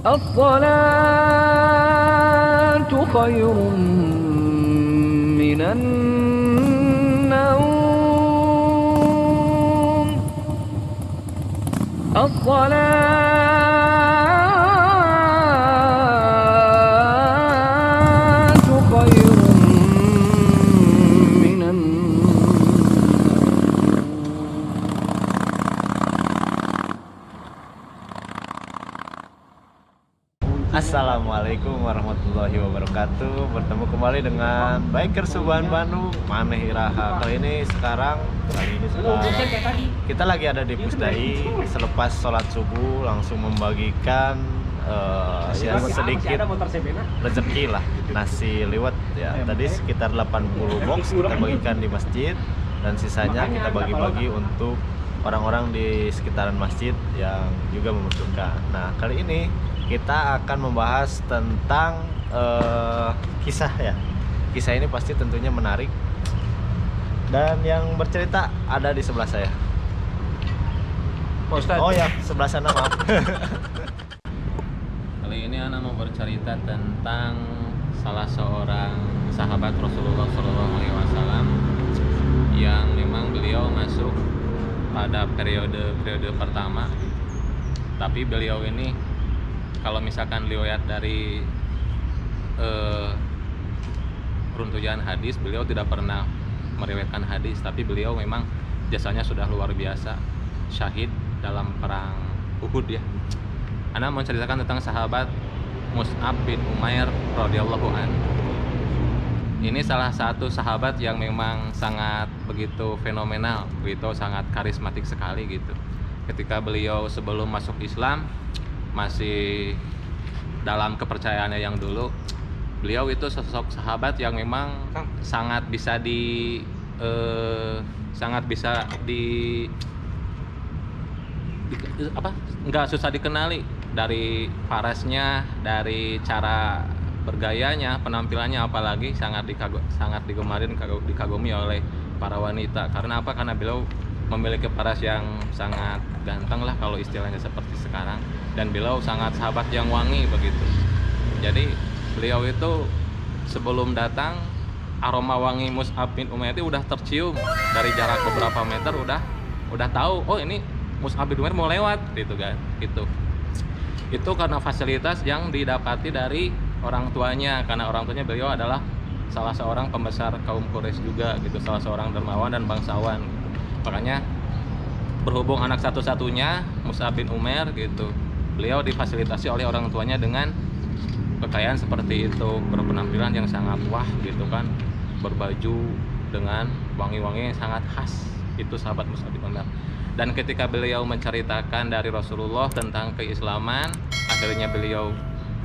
الصلاة خير من النوم. الصلاة خير من Assalamualaikum warahmatullahi wabarakatuh. Bertemu kembali dengan Biker Subahan Bandung, Maneh Iraha. Kali ini kita lagi ada di Pusdai. Selepas sholat subuh langsung membagikan ya sedikit rezeki lah, nasi liwet ya. Tadi sekitar 80 box kita bagikan di masjid, dan sisanya kita bagi-bagi untuk orang-orang di sekitaran masjid yang juga membutuhkan. Nah, kali ini kita akan membahas tentang kisah ya. Kisah ini pasti tentunya menarik, dan yang bercerita ada di sebelah saya. Oh ya, sebelah sana, maaf. Kali ini Ana mau bercerita tentang salah seorang sahabat Rasulullah SAW yang memang beliau masuk pada periode pertama. Tapi beliau ini, kalau misalkan lihat dari runtutan hadis, beliau tidak pernah meriwayatkan hadis, tapi beliau memang jasanya sudah luar biasa, syahid dalam perang Uhud ya. Ana mau menceritakan tentang sahabat Mus'ab bin Umair radhiyallahu an. Ini salah satu sahabat yang memang sangat begitu fenomenal, begitu sangat karismatik sekali gitu. Ketika beliau sebelum masuk Islam, masih dalam kepercayaannya yang dulu, beliau itu sosok sahabat yang memang sangat bisa nggak susah dikenali, dari parasnya, dari cara bergayanya, penampilannya, apalagi sangat dikagumi oleh para wanita. Karena apa? Karena beliau memiliki paras yang sangat ganteng lah kalau istilahnya seperti sekarang, dan beliau sangat sahabat yang wangi begitu. Jadi beliau itu sebelum datang, aroma wangi Mus'ab bin Umair itu udah tercium dari jarak beberapa meter, udah tahu, oh ini Mus'ab bin Umair mau lewat gitu kan. Itu karena fasilitas yang didapati dari orang tuanya, karena orang tuanya beliau adalah salah seorang pembesar kaum Quraisy juga gitu, salah seorang dermawan dan bangsawan gitu. Makanya berhubung anak satu-satunya Mus'ab bin Umair gitu, beliau difasilitasi oleh orang tuanya dengan kekayaan seperti itu, berpenampilan yang sangat wah gitu kan, berbaju dengan wangi-wangi yang sangat khas. Itu sahabat Mus'ab bin Umair. Dan ketika beliau menceritakan dari Rasulullah tentang keislaman, akhirnya beliau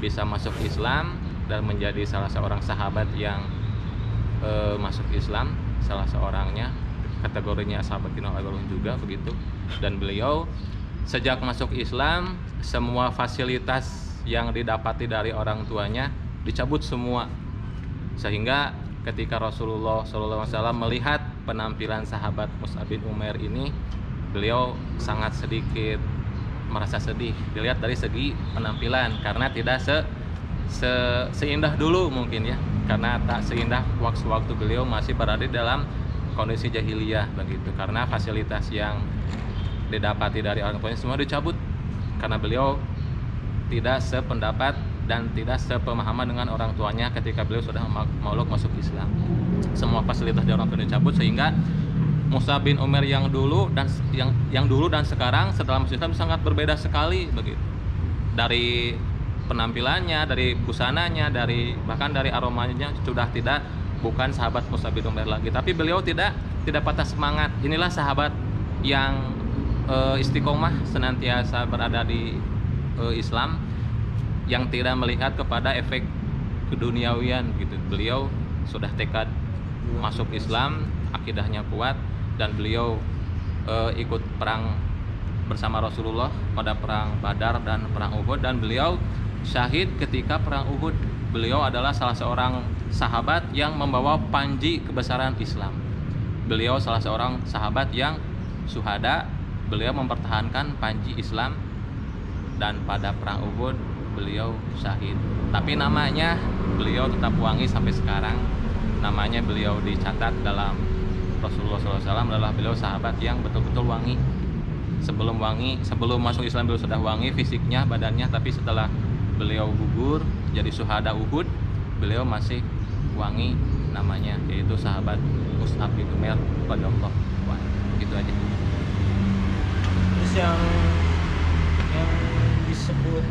bisa masuk Islam dan menjadi salah seorang sahabat yang masuk Islam, salah seorangnya, kategorinya sahabat Nabi juga begitu. Dan beliau sejak masuk Islam, semua fasilitas yang didapati dari orang tuanya dicabut semua, sehingga ketika Rasulullah SAW melihat penampilan sahabat Mus'ab bin Umair ini, beliau sangat sedikit merasa sedih dilihat dari segi penampilan, karena tidak seindah dulu mungkin ya, karena tak seindah waktu beliau masih berada dalam kondisi jahiliyah begitu, karena fasilitas yang didapati dari orang tuanya semua dicabut, karena beliau tidak sependapat dan tidak sepemahaman dengan orang tuanya ketika beliau sudah mauluk masuk Islam. Semua fasilitas dari orang tua dicabut, sehingga Mus'ab bin Umair yang dulu dan sekarang setelah masuk Islam sangat berbeda sekali begitu. Dari penampilannya, dari busananya, bahkan dari aromanya sudah bukan sahabat Mus'ab bin Umair lagi. Tapi beliau tidak patah semangat. Inilah sahabat yang istiqomah senantiasa berada di Islam, yang tidak melihat kepada efek keduniawian gitu. Beliau sudah tekad masuk Islam, akidahnya kuat, dan beliau ikut perang bersama Rasulullah pada perang Badar dan perang Uhud, dan beliau syahid ketika perang Uhud. Beliau adalah salah seorang sahabat yang membawa panji kebesaran Islam. Beliau salah seorang sahabat yang syuhada. Beliau mempertahankan panji Islam, dan pada perang Uhud beliau syahid. Tapi namanya beliau tetap wangi sampai sekarang. Namanya beliau dicatat dalam Rasulullah SAW adalah beliau sahabat yang betul-betul wangi. Sebelum masuk Islam beliau sudah wangi fisiknya, badannya, tapi setelah beliau gugur jadi syuhada Uhud, beliau masih wangi namanya, yaitu sahabat Mus'ab bin Umair radhiyallahu anhu. Gitu aja. Terus yang disebut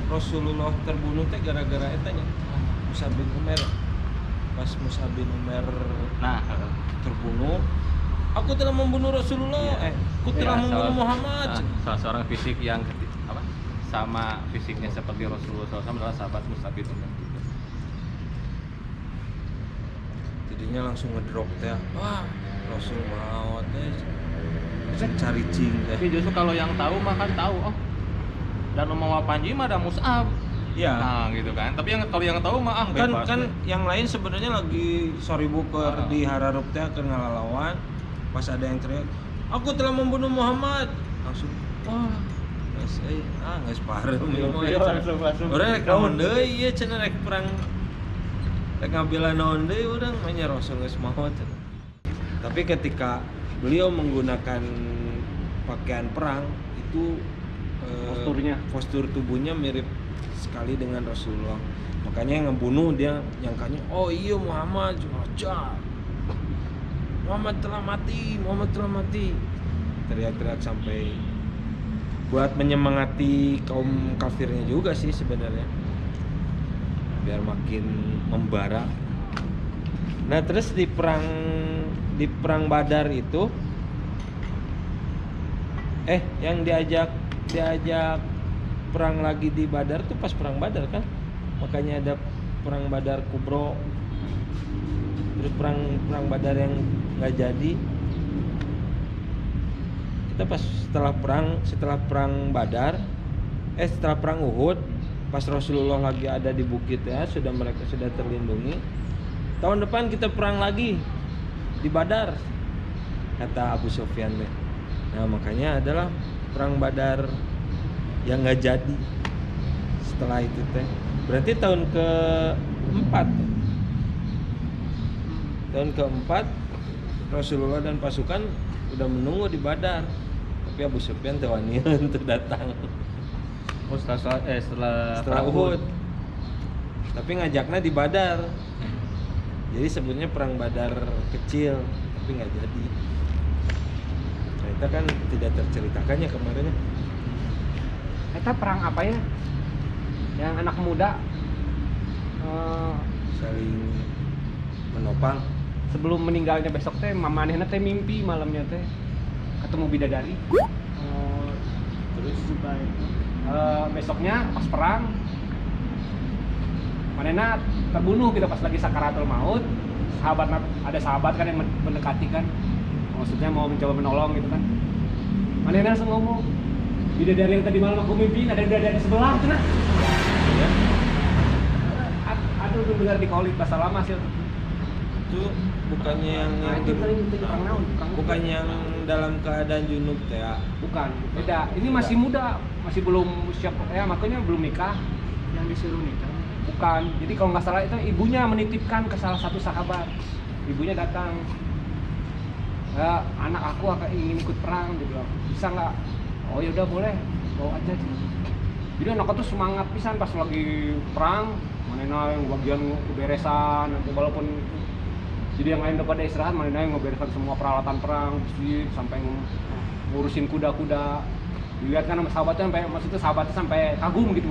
Rasulullah terbunuh teh gara-gara etanya Mus'ab bin Umair. Pas Mus'ab bin Umair terbunuh, aku telah membunuh Rasulullah, aku telah membunuh Muhammad. Salah seorang fisik yang sama fisiknya seperti Rasulullah SAW adalah sahabat Mus'ab bin Umair. Jadinya langsung ngedrop teh, wah Rasul maut teh, cari cing teh. Tapi justru kalau yang tahu mah kan tahu, oh dan mau Panji mah ada Mus'ab. Ya. Nah, gitu kan. Tapi kalau yang tahu mah bebas. Kan yang lain sebenarnya lagi sorry buker di Hararup teh keur ngalalawan. Pas ada yang teriak, "Aku telah membunuh Muhammad." Langsung, wah, geus pareu langsung. Urang rek naon deui ieu cenah rek perang rek ngabela naon deui urang mah nya Rasul geus maot. Tapi ketika beliau menggunakan pakaian perang itu postur tubuhnya mirip sekali dengan Rasulullah. Makanya yang ngebunuh dia nyangkanya, oh iya Muhammad aja. Muhammad telah mati. Teriak-teriak sampai buat menyemangati kaum kafirnya juga sih sebenarnya. Biar makin membara. Nah, terus di perang Badar itu yang diajak perang lagi di Badar tuh pas perang Badar kan, makanya ada perang Badar Kubro, terus perang Badar yang nggak jadi. Kita pas setelah perang Badar, setelah perang Uhud, pas Rasulullah lagi ada di bukit ya, mereka sudah terlindungi. Tahun depan kita perang lagi di Badar, kata Abu Sufyan deh. Nah, makanya adalah perang Badar yang nggak jadi setelah itu teh. Berarti tahun keempat Rasulullah dan pasukan udah menunggu di Badar, tapi Abu Sufyan teu wani untuk datang. Setelah Uhud. Tapi ngajaknya di Badar. Jadi sebenarnya perang Badar kecil, tapi nggak jadi. Nah, itu kan tidak terceritakannya kemarin. Eta perang apa ya? Yang anak muda saling menopang. Sebelum meninggalnya besok teh mamanehna teh mimpi malamnya teh ketemu bidadari. Terus Besoknya pas perang manehna terbunuh gitu pas lagi sakaratul maut. Ada sahabat kan yang mendekati kan, maksudnya mau mencoba menolong gitu kan. Manehna langsung ngomong, bidadari yang tadi malam aku mimpiin ada bidadari di sebelah cenah. Ya. Aduh benar di Kolit bahasa lama sih. Itu bukannya bukannya yang dalam keadaan junub teh ya? Bukan, beda. Ini masih muda, masih belum siap ya, makanya belum nikah. Yang disuruh nikah. Bukan. Jadi kalau nggak salah itu ibunya menitipkan ke salah satu sahabat. Ibunya datang. Ya, anak aku akan ingin ikut perang, dia bilang. Bisa nggak? Oh ya udah boleh, bawa aja. Jadi anaknya tuh semangat pisan pas lagi perang. Manehna yang bagian beresan, walaupun jadi yang lain udah pada istirahat, manehna yang ngebereskan semua peralatan perang, sampai ngurusin kuda-kuda. Dilihat kan sama sahabatnya sahabatnya sampai kagum gitu.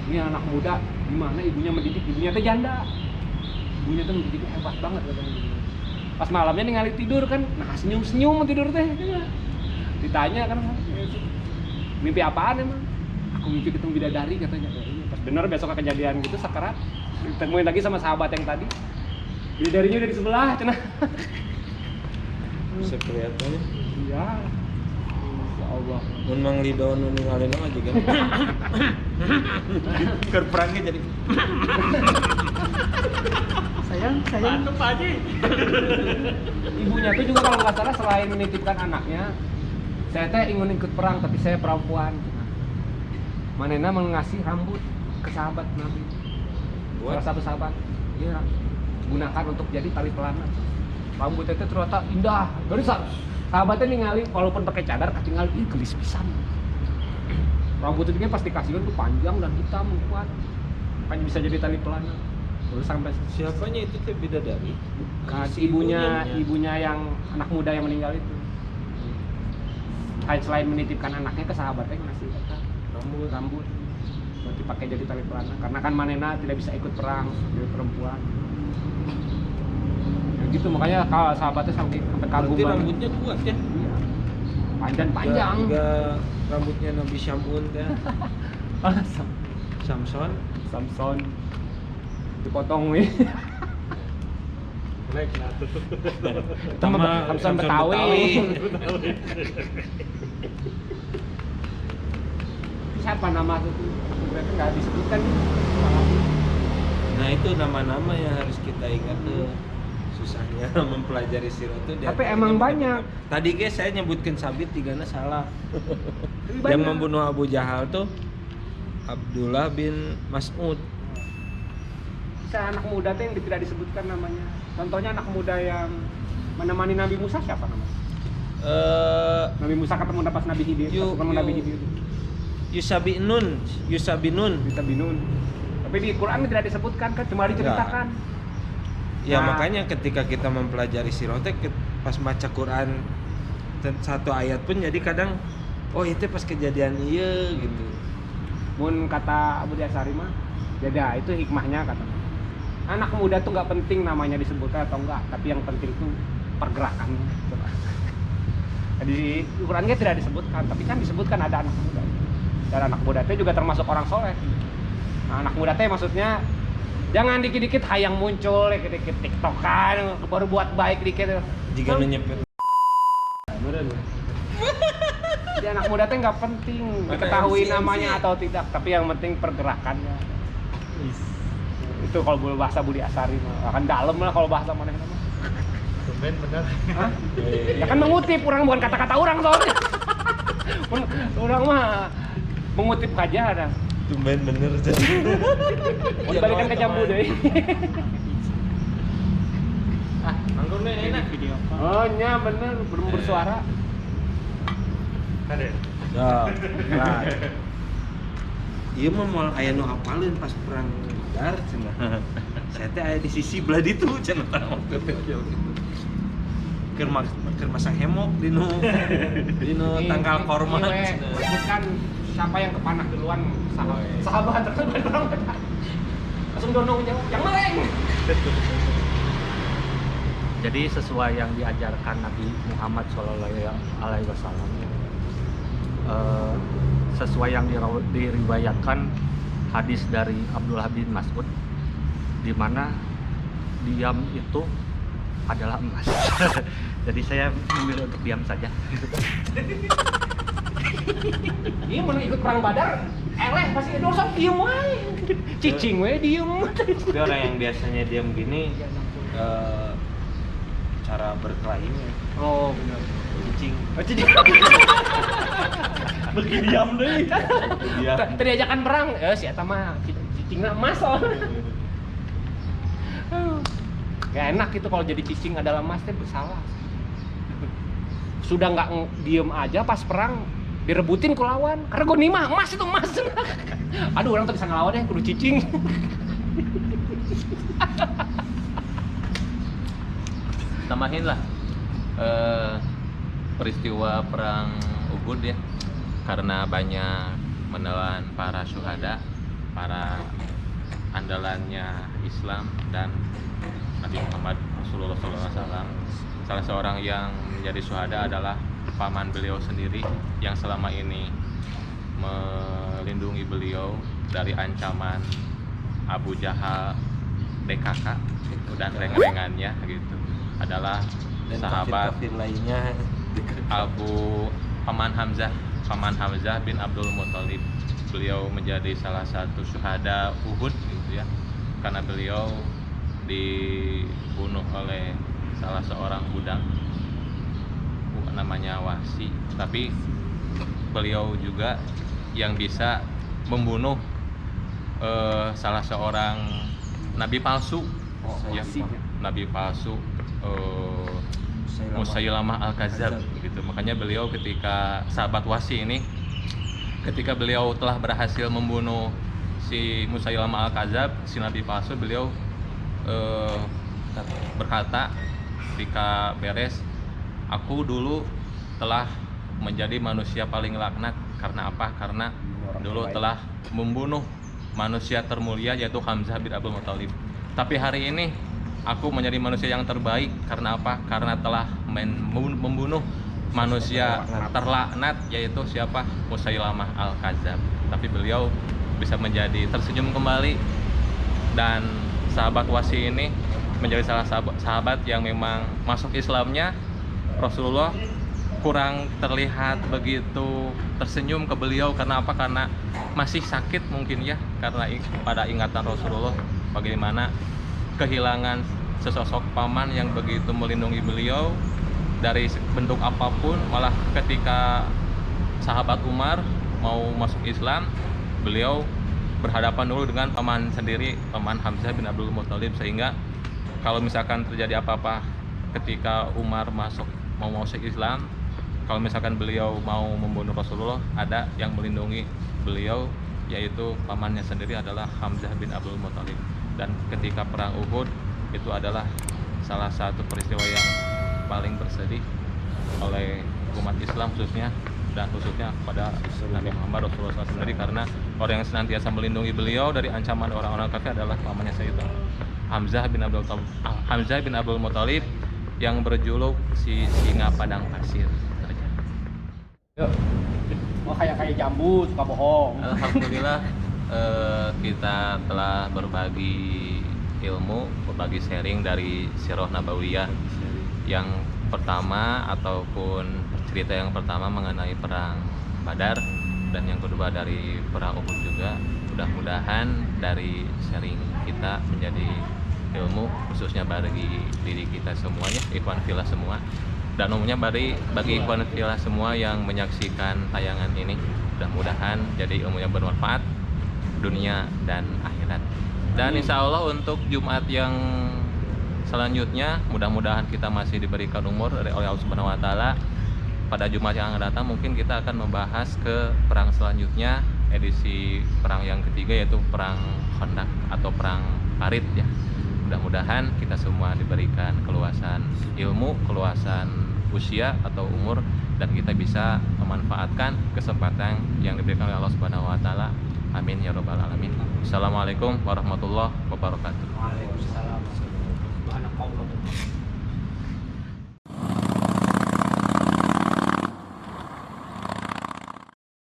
Ini anak muda, gimana ibunya mendidik, ibunya teh janda. Ibunya tuh mendidiknya hebat banget katanya. Pas malamnya ningali tidur kan, nah senyum-senyum tidur teh. Ditanya kan, mimpi apaan emang? Aku mimpi ketemu bidadari katanya. Pas bener besok kejadian gitu sakarat, ditemuin lagi sama sahabat yang tadi. Bidadarinya udah di sebelah, cenah. Bisa kelihatannya. Iya. Ya Allah. Mun Mang Lido nu ningalin aja kan. Keur perangnya jadi. Sayang. Mantep Haji. Ibunya tuh juga kalau nggak salah selain menitipkan anaknya, saya teh ingin ikut perang tapi saya perempuan. Manehna mengasih rambut. ke sahabat Nabi. Buat? Salah satu sahabat. Iya. Gunakan untuk jadi tali pelana. Rambutnya itu ternyata indah. Jadi sahabatnya ningali walaupun pakai cadar ketinggal gelis pisan. Rambutnya dia pas dikasihin tuh panjang dan hitam kuat. Makanya bisa jadi tali pelana. Terus sampai Siapanya itu teh bidadari? si ibunya yang anak muda yang meninggal itu. Selain menitipkan anaknya ke sahabatnya ngasih kata rambut buat dipakai jadi tali pelana karena kan manena tidak bisa ikut perang jadi perempuan ya gitu makanya kalau sahabatnya sampai kagum Berarti banget. rambutnya kuat ya? Iya. Panjang Juga rambutnya Nabi Syamun teh. Samson. Dipotong wih. Samson Betawi. Siapa nama itu? Berarti nggak disebutkan. Nah itu nama-nama yang harus kita ingat tuh. Susahnya mempelajari sirah itu. Tapi emang banyak. Tadi guys saya nyebutkan Sabit tigana salah. Banyak. Yang membunuh Abu Jahal tuh Abdullah bin Mas'ud. Bisa anak muda tuh yang tidak disebutkan namanya. Contohnya anak muda yang menemani Nabi Musa siapa namanya? Nabi Musa ketemu pas Nabi Khidir, ketemu Nabi Khidir. Yusabinun. Kita binun. Tapi di Quran tidak disebutkan kan, cuma diceritakan. Ya Nah. makanya ketika kita mempelajari sirah teh pas baca Quran satu ayat pun jadi kadang oh itu pas kejadian iya gitu. Mun kata Abu Asy'ari mah beda, itu hikmahnya kata. Anak muda tuh nggak penting namanya disebutkan atau enggak, tapi yang penting tuh pergerakannya. Di Qurannya tidak disebutkan, tapi kan disebutkan ada anak muda. Dan anak muda itu juga termasuk orang soleh. Nah, anak muda itu maksudnya jangan dikit-dikit hayang muncul, dikit-dikit tiktokan, baru buat baik dikit. Jika nyepet. Jadi anak muda itu nggak penting diketahui namanya atau tidak, tapi yang penting pergerakannya. Itu kalau bahasa Budi Asy'ari mah akan dalam lah kalau bahasa mana nama. Tumben bener. Hah? Ya kan mengutip, orang bukan kata-kata orang soalnya. Orang mah mengutip aja ada. Tumben bener jadi. Mau dibalikan ke jambu deh. Anggunnya enak. Video apa? Oh nya bener, belum bersuara. Ada. Nah. Iya mah moal aya nu apalin pas perang Badar cenah. Saya teh aya di sisi belah ditu cenah waktu teh gitu. Keur masang hemok di nu tanggal korma cenah. Bukan siapa yang kepanah duluan sahabat terus orang langsung donong jawab yang meleng. Jadi sesuai yang diajarkan Nabi Muhammad SAW, sesuai yang diriwayatkan hadis dari Abdullah bin Mas'ud, di mana diam itu adalah emas. Jadi saya memilih untuk diam saja. Iya mau ikut perang Badar, pasti dosa diem wae. Cicing we diem. Tapi orang yang biasanya diam gini cara berkelahinya Oh benar. cicing. Begini diam deh. Tadi ajakan perang, si eta mah cicingna emas soalnya. Gak enak itu kalau jadi cicing adalah emas teh bersalah. Sudah nggak diem aja pas perang direbutin ku lawan. Karena gue nih mah emas itu emas. Aduh orang tuh bisa ngelawan deh kudu cicing. Tambahin lah peristiwa perang Uhud ya, karena banyak menelan para syuhada, para andalannya Islam dan Nabi Muhammad Rasulullah SAW. Salah seorang yang menjadi syuhada adalah paman beliau sendiri yang selama ini melindungi beliau dari ancaman Abu Jahal, DKK dan reng-rengannya gitu. Adalah Dan sahabat kafir lainnya Paman Hamzah bin Abdul Muthalib. Beliau menjadi salah satu syuhada Uhud gitu ya, karena beliau dibunuh oleh salah seorang budak namanya Wahsi. Tapi beliau juga yang bisa membunuh salah seorang nabi palsu, ya, Wasi, ya. nabi palsu, Musailamah Al-Kadzab gitu. Makanya beliau ketika sahabat Wasi ini, ketika beliau telah berhasil membunuh si Musailamah Al-Kadzab, si nabi palsu, beliau berkata ketika beres, aku dulu telah menjadi manusia paling laknat karena apa? Karena dulu telah membunuh manusia termulia yaitu Hamzah bin Abdul Muthalib. Tapi hari ini aku menjadi manusia yang terbaik karena apa? Karena telah membunuh manusia terlaknat yaitu siapa? Musailamah Al-Kadzab. Tapi beliau bisa menjadi tersenyum kembali, dan sahabat Wasi ini menjadi salah sahabat yang memang masuk Islamnya Rasulullah kurang terlihat begitu tersenyum ke beliau. Karena apa? Karena masih sakit mungkin ya, karena pada ingatan Rasulullah bagaimana kehilangan sesosok paman yang begitu melindungi beliau dari bentuk apapun. Malah ketika sahabat Umar mau masuk Islam, beliau berhadapan dulu dengan paman sendiri, paman Hamzah bin Abdul Muthalib, sehingga kalau misalkan terjadi apa-apa ketika Umar mau masuk Islam, kalau misalkan beliau mau membunuh Rasulullah, ada yang melindungi beliau, yaitu pamannya sendiri adalah Hamzah bin Abdul Muthalib. Dan ketika perang Uhud, itu adalah salah satu peristiwa yang paling bersedih oleh umat Islam khususnya, dan khususnya kepada Nabi Muhammad Rasulullah SAW sendiri, karena orang yang senantiasa melindungi beliau dari ancaman orang-orang kafir adalah pamannya Sayyidina Hamzah bin Abdul Muthalib yang berjuluk si singa padang pasir. Oh, kayak jambu suka bohong. Alhamdulillah kita telah berbagi ilmu, berbagi sharing dari Sirah Nabawiyah. Yang pertama ataupun cerita yang pertama mengenai perang Badar, dan yang kedua dari perang Uhud juga. Mudah-mudahan dari sharing kita menjadi ilmu khususnya bagi diri kita semuanya, ikhwan fillah semua, dan umumnya bagi ikhwan fillah semua yang menyaksikan tayangan ini. Mudah-mudahan jadi ilmu yang bermanfaat dunia dan akhirat. Dan insya Allah untuk Jumat yang selanjutnya, mudah-mudahan kita masih diberikan umur oleh Allah Subhanahu wa Ta'ala. Pada Jumat yang akan datang mungkin kita akan membahas ke perang selanjutnya, edisi perang yang ketiga, yaitu perang Khandaq atau perang Parit ya. Mudah-mudahan kita semua diberikan keluasan ilmu, keluasan usia atau umur, dan kita bisa memanfaatkan kesempatan yang diberikan oleh Allah Subhanahu wa Ta'ala. Amin ya rabbal alamin. Assalamualaikum warahmatullahi wabarakatuh. Waalaikumsalam.